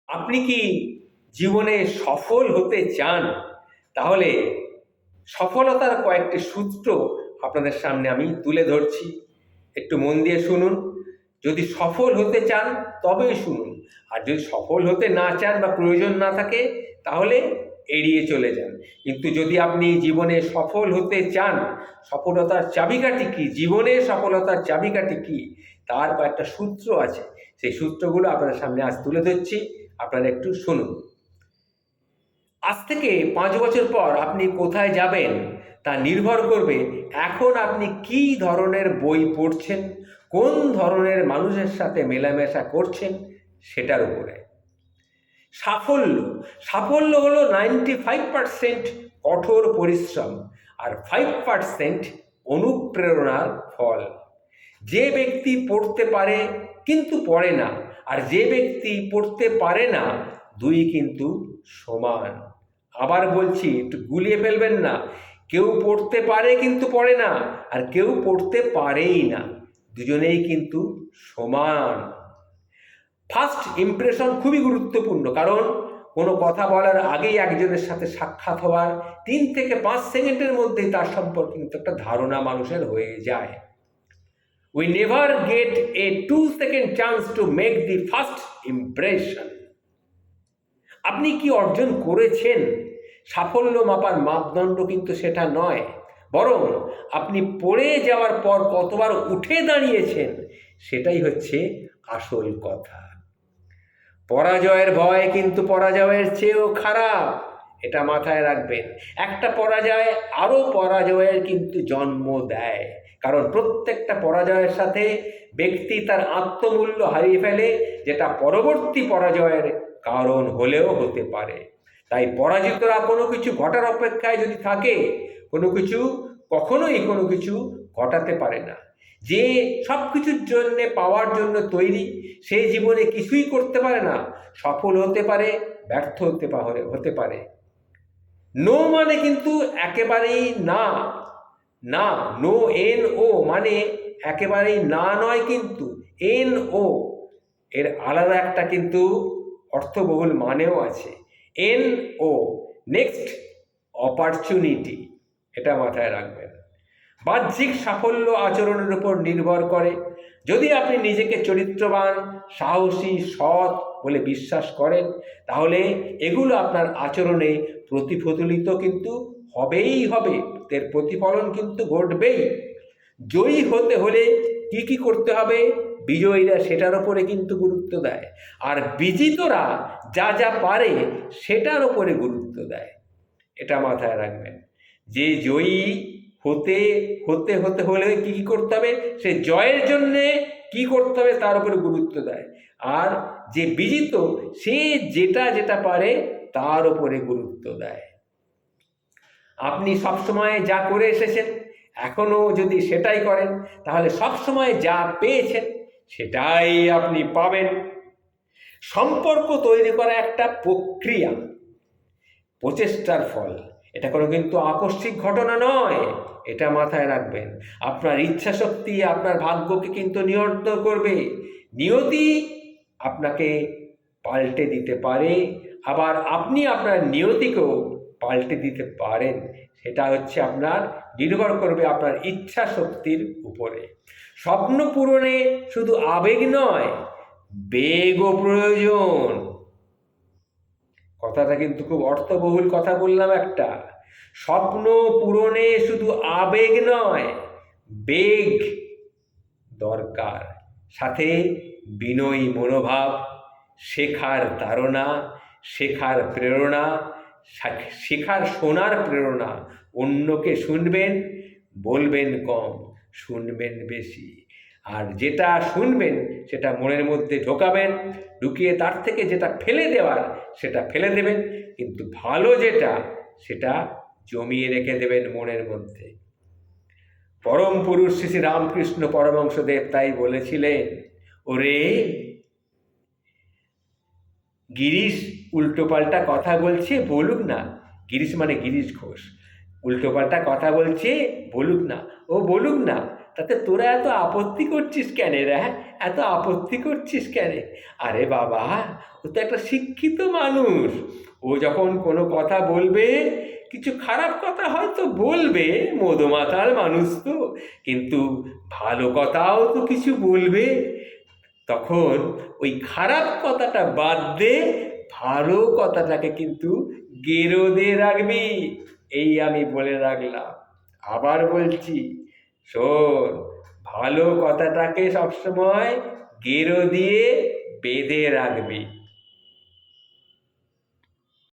আপনি কি জীবনে সফল হতে চান? তাহলে সফলতার কয়েকটি সূত্র আপনাদের সামনে আমি তুলে ধরছি। একটু মন দিয়ে শুনুন। যদি সফল হতে চান তবেই শুনুন। আর যদি সফল হতে না চান বা প্রয়োজন না থাকে তাহলে এড়িয়ে চলে যান। কিন্তু যদি আপনি জীবনে সফল হতে চান, সফলতার চাবিকাঠি কী, জীবনে সফলতার চাবিকাঠি কী, তার কয়েকটা সূত্র আছে। সেই সূত্রগুলো আপনাদের সামনে আজ তুলে ধরছি, আপনারা একটু শুনুন। আজ থেকে 5 বছর পর আপনি কোথায় যাবেন তা নির্ভর করবে এখন আপনি কী ধরনের বই পড়ছেন, কোন ধরনের মানুষের সাথে মেলামেশা করছেন সেটার উপরে। সাফল্য সাফল্য হলো 95% কঠোর পরিশ্রম আর 5% অনুপ্রেরণার ফল। যে ব্যক্তি পড়তে পারে কিন্তু পড়ে না, আর যে ব্যক্তি পড়তে পারে না, দুই কিন্তু সমান। আবার বলছি, একটু গুলিয়ে ফেলবেন না। কেউ পড়তে পারে কিন্তু পড়ে না, আর কেউ পড়তে পারেই না, দুজনেই কিন্তু সমান। ফার্স্ট ইমপ্রেশন খুবই গুরুত্বপূর্ণ, কারণ কোনো কথা বলার আগেই একজনের সাথে সাক্ষাৎ হওয়ার 3 থেকে 5 সেকেন্ডের মধ্যেই তার সম্পর্কে কিন্তু একটা ধারণা মানুষের হয়ে যায়। We never get a 2-second chance to make the first impression. আপনি কি অর্জন করেছেন, সাফল্য মাপার মাপদণ্ড কিন্তু সেটা নয়, বরং আপনি পড়ে যাওয়ার পর কতবার উঠে দাঁড়িয়েছেন সেটাই হচ্ছে আসল কথা। পরাজয়ের ভয় কিন্তু পরাজয়ের চেয়েও খারাপ, এটা মাথায় রাখবেন। একটা পরাজয় আরও পরাজয়ের কিন্তু জন্ম দেয়, কারণ প্রত্যেকটা পরাজয়ের সাথে ব্যক্তি তার আত্মমূল্য হারিয়ে ফেলে, যেটা পরবর্তী পরাজয়ের কারণ হলেও হতে পারে। তাই পরাজিতরা কোনো কিছু ঘটার অপেক্ষায় যদি থাকে, কোনো কিছু কখনোই কোনো কিছু ঘটাতে পারে না। যে সব কিছুর জন্যে পাওয়ার জন্য তৈরি, সে জীবনে কিছুই করতে পারে না। সফল হতে পারে, ব্যর্থ হতে পারে। নো মানে কিন্তু একেবারেই না, না, নো এন ও মানে একেবারেই না নয়, কিন্তু এন ও এর আলাদা একটা কিন্তু অর্থবহুল মানেও আছে। এন ও, নেক্সট অপরচুনিটি, এটা মাথায় রাখবেন। বাহ্যিক সাফল্য আচরণের উপর নির্ভর করে। যদি আপনি নিজেকে চরিত্রবান, সাহসী, সৎ বলে বিশ্বাস করেন, তাহলে এগুলো আপনার আচরণে প্রতিফলিত কিন্তু হবেই হবে, এর প্রতিফলন কিন্তু ঘটবেই। জয়ী হতে হলে কি কি করতে হবে, বিজয়ীরা সেটার ওপরে কিন্তু গুরুত্ব দেয়, আর বিজিতরা যা যা পারে সেটার ওপরে গুরুত্ব দেয়। এটা মাথায় রাখবেন। যে জয়ী হতে হতে হতে হলে কি কি করতে হবে, সে জয়ের জন্যে কি করতে হবে তার উপরে গুরুত্ব দেয়, আর যে বিজিত সে যেটা যেটা পারে তার উপরে গুরুত্ব দেয়। আপনি সবসময় যা করে এসেছেন, এখনও যদি সেটাই করেন, তাহলে সবসময় যা পেয়েছেন সেটাই আপনি পাবেন। সম্পর্ক তৈরি করা একটা প্রক্রিয়া, প্রচেষ্টার ফল। এটা কোনো কিন্তু আকস্মিক ঘটনা নয়, এটা মাথায় রাখবেন। আপনার ইচ্ছা শক্তি আপনার ভাগ্যকে কিন্তু নিয়ন্ত্রণ করবে। নিয়তি আপনাকে পাল্টে দিতে পারে, আবার আপনি আপনার নিয়তিকেও পাল্টে দিতে পারেন। সেটা হচ্ছে আপনার নির্ভর করবে আপনার ইচ্ছা শক্তির উপরে। স্বপ্ন পূরণে শুধু আবেগ নয়, বেগও প্রয়োজন। কথাটা কিন্তু খুব অর্থবহুল কথা বললাম একটা। স্বপ্ন পূরণে শুধু আবেগ নয়, বেগ দরকার, সাথে বিনয়ী মনোভাব, শেখার ধারণা, শেখার প্রেরণা, শেখার শোনার প্রেরণা। অন্যকে শুনবেন, বলবেন কম, শুনবেন বেশি, আর যেটা শুনবেন সেটা মনের মধ্যে ঢোকাবেন, ঢুকিয়ে তার থেকে যেটা ফেলে দেওয়ার সেটা ফেলে দেবেন, কিন্তু ভালো যেটা সেটা জমিয়ে রেখে দেবেন মনের মধ্যে। পরম পুরুষ শ্রী রামকৃষ্ণ পরমহংসদেব তাই বলেছিলেন, ওরে গিরিশ উল্টোপাল্টা কথা বলছে, বলুক না। গিরিশ মানে গিরিশ ঘোষ। উল্টোপাল্টা কথা বলছে, বলুক না, ও বলুক না, তাতে তোরা এত আপত্তি করছিস কেন রে? হ্যাঁ, এত আপত্তি করছিস কেন? আরে বাবা, ও তো একটা শিক্ষিত মানুষ। ও যখন কোনো কথা বলবে, কিছু খারাপ কথা হয়তো বলবে, মদমাতাল মানুষ তো, কিন্তু ভালো কথাও তো কিছু বলবে। তখন ওই খারাপ কথাটা বাদ দে, ভালো কথাটাকে কিন্তু গেরোদে রাখবি। এই আমি বলে রাখলাম। আবার বলছি, শোন, ভালো কথাটাকে সবসময় গেরো দিয়ে বেঁধে রাখবি।